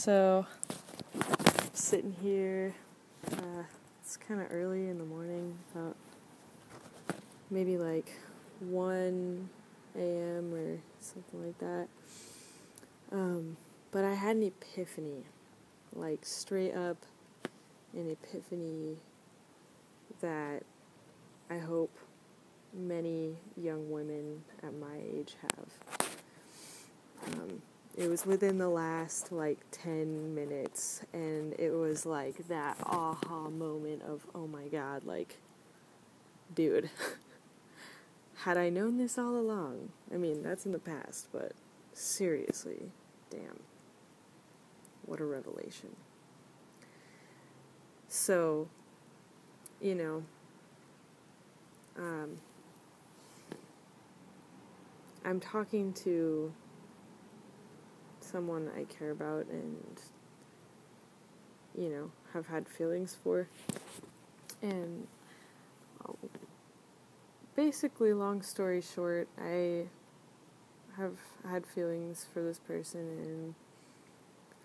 So, sitting here, it's kind of early in the morning, about maybe like 1 a.m. or something like that. But I had an epiphany, like straight up an epiphany that I hope many young women at my age have. It was within the last, 10 minutes, and it was, that aha moment of, oh my god, dude, had I known this all along, I mean, that's in the past, but seriously, damn, what a revelation. So, I'm talking to someone I care about and, have had feelings for. And basically, long story short, I have had feelings for this person,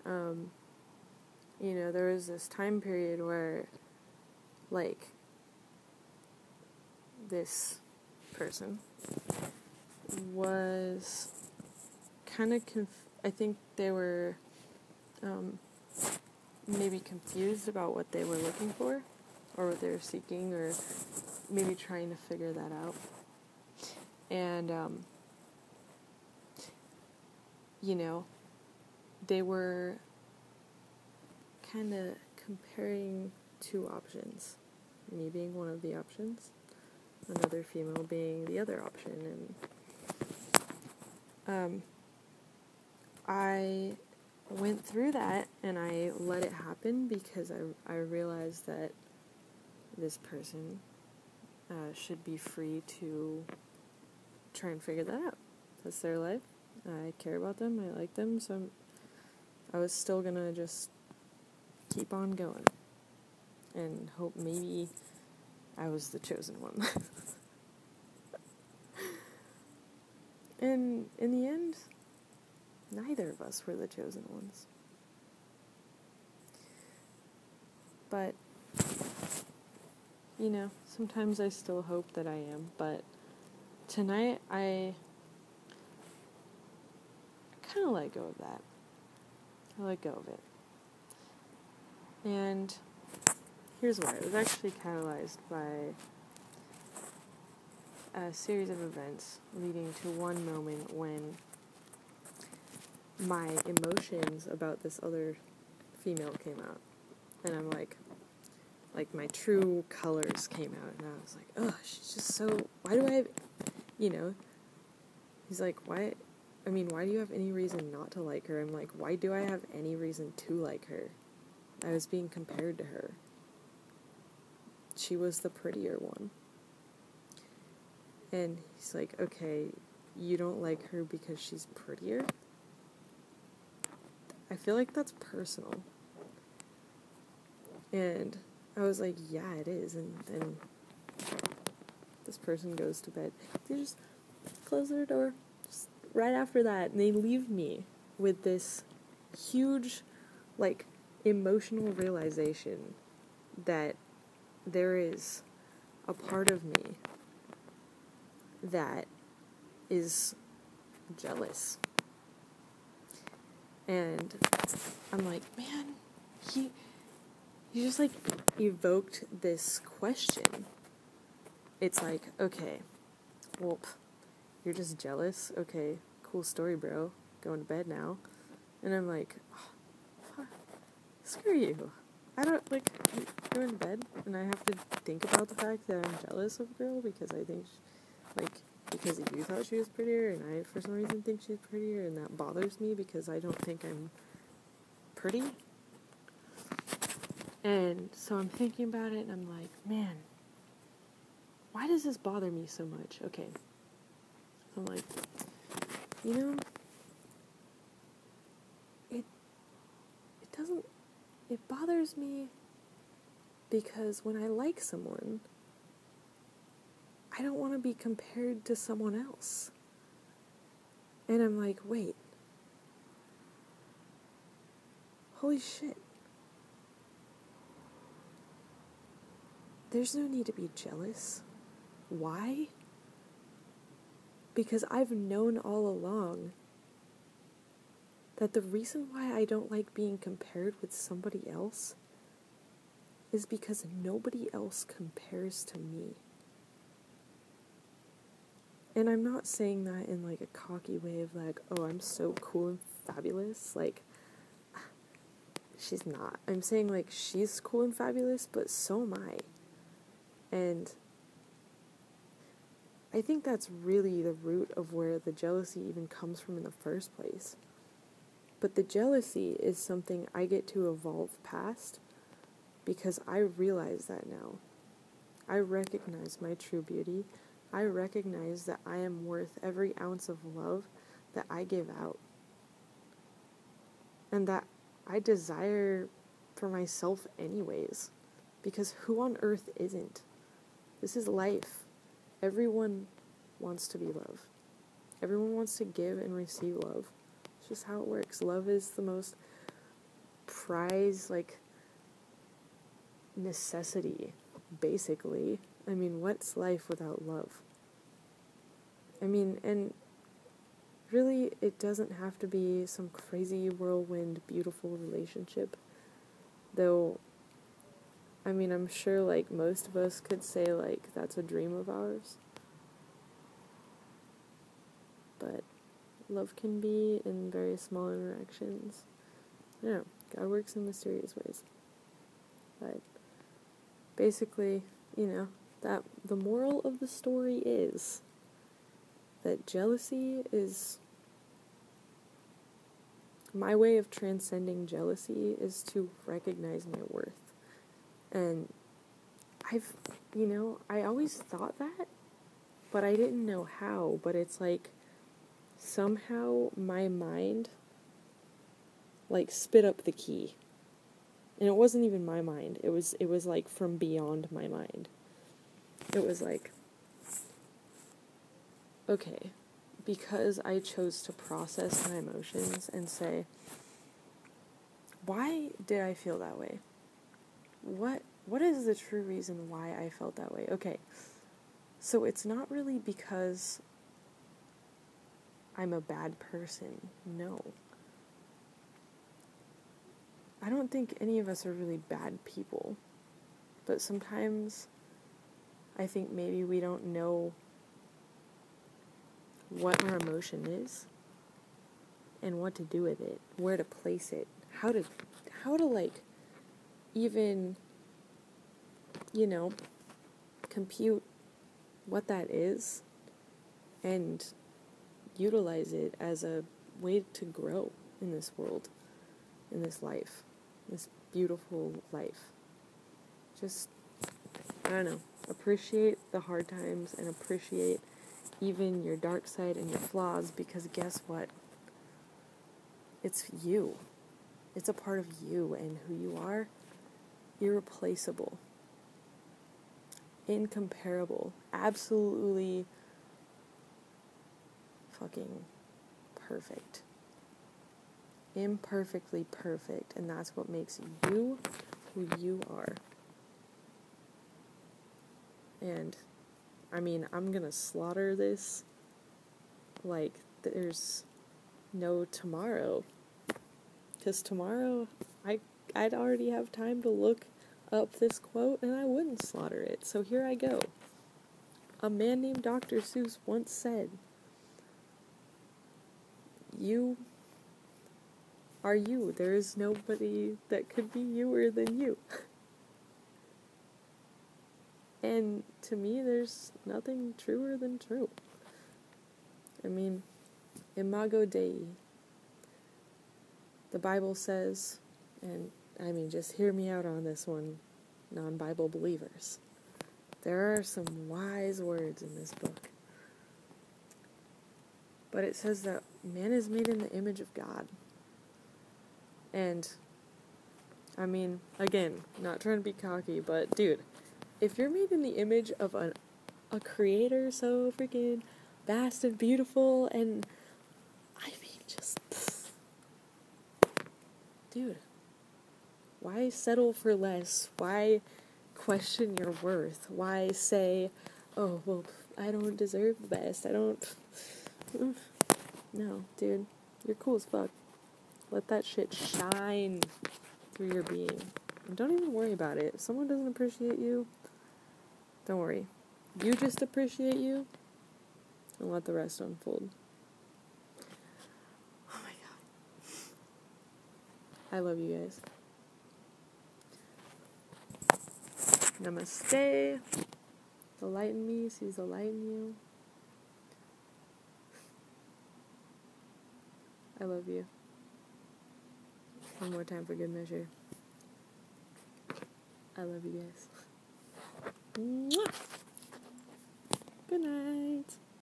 and, there was this time period where, this person was kind of I think they were maybe confused about what they were looking for, or what they were seeking, or maybe trying to figure that out. And, they were kind of comparing two options, me being one of the options, another female being the other option, and I went through that, and I let it happen because I realized that this person should be free to try and figure that out. That's their life. I care about them. I like them. So I was still going to just keep on going and hope maybe I was the chosen one. And in the end, neither of us were the chosen ones. But, sometimes I still hope that I am. But tonight, I kind of let go of that. I let go of it. And here's why. It was actually catalyzed by a series of events leading to one moment when my emotions about this other female came out. And I'm like my true colors came out. And I was like, oh, she's just so, why do I have, he's like, why do you have any reason not to like her? I'm like, why do I have any reason to like her? I was being compared to her. She was the prettier one. And he's like, okay, you don't like her because she's prettier? I feel like that's personal. And I was like, yeah, it is. And then this person goes to bed. They just close their door just right after that. And they leave me with this huge, emotional realization that there is a part of me that is jealous. And I'm like, man, you just, evoked this question. It's like, okay, well, you're just jealous? Okay, cool story, bro. Going to bed now. And I'm like, oh, screw you. I don't, going to bed, and I have to think about the fact that I'm jealous of a girl because I think, because you thought she was prettier, and I, for some reason, think she's prettier, and that bothers me because I don't think I'm pretty. And so I'm thinking about it, and I'm like, man, why does this bother me so much? Okay. So I'm like, it bothers me because when I like someone, I don't want to be compared to someone else. And I'm like, wait, holy shit. There's no need to be jealous. Why? Because I've known all along that the reason why I don't like being compared with somebody else is because nobody else compares to me. And I'm not saying that in like a cocky way of like, oh, I'm so cool and fabulous. Like, she's not. I'm saying like, she's cool and fabulous, but so am I. And I think that's really the root of where the jealousy even comes from in the first place. But the jealousy is something I get to evolve past because I realize that now. I recognize my true beauty. I recognize that I am worth every ounce of love that I give out. And that I desire for myself anyways. Because who on earth isn't? This is life. Everyone wants to be loved. Everyone wants to give and receive love. It's just how it works. Love is the most prized, like, necessity, basically. I mean, what's life without love? I mean, and really, it doesn't have to be some crazy whirlwind, beautiful relationship. Though, I mean, I'm sure, like, most of us could say, like, that's a dream of ours. But love can be in very small interactions. I don't know, God works in mysterious ways. But basically, you know, that the moral of the story is that jealousy is, my way of transcending jealousy is to recognize my worth. And I always thought that, but I didn't know how. But it's like, somehow my mind, like, spit up the key. And it wasn't even my mind. It was like from beyond my mind. It was like, okay, because I chose to process my emotions and say, why did I feel that way? What is the true reason why I felt that way? Okay, so it's not really because I'm a bad person. No. I don't think any of us are really bad people. But sometimes I think maybe we don't know what our emotion is and what to do with it, where to place it, how to like even, compute what that is and utilize it as a way to grow in this world, in this life, this beautiful life. Just, I don't know, appreciate the hard times and appreciate even your dark side and your flaws, because guess what? It's you. It's a part of you and who you are. Irreplaceable. Incomparable. Absolutely fucking perfect. Imperfectly perfect. And that's what makes you who you are. And, I mean, I'm gonna slaughter this like there's no tomorrow. Because tomorrow, I'd already have time to look up this quote and I wouldn't slaughter it. So here I go. A man named Dr. Seuss once said, "You are you. There is nobody that could be youer than you." And to me, there's nothing truer than true. I mean, Imago Dei. The Bible says, and I mean, just hear me out on this one, non-Bible believers. There are some wise words in this book. But it says that man is made in the image of God. And, I mean, again, not trying to be cocky, but dude, if you're made in the image of a creator so freaking vast and beautiful, and I mean, just, dude, Why settle for less? Why question your worth? Why say, oh, well, I don't deserve the best. I don't... No, dude. You're cool as fuck. Let that shit shine through your being. And don't even worry about it. If someone doesn't appreciate you, don't worry. You just appreciate you and let the rest unfold. Oh my god. I love you guys. Namaste. The light in me sees the light in you. I love you. One more time for good measure. I love you guys. Mwah! Good night.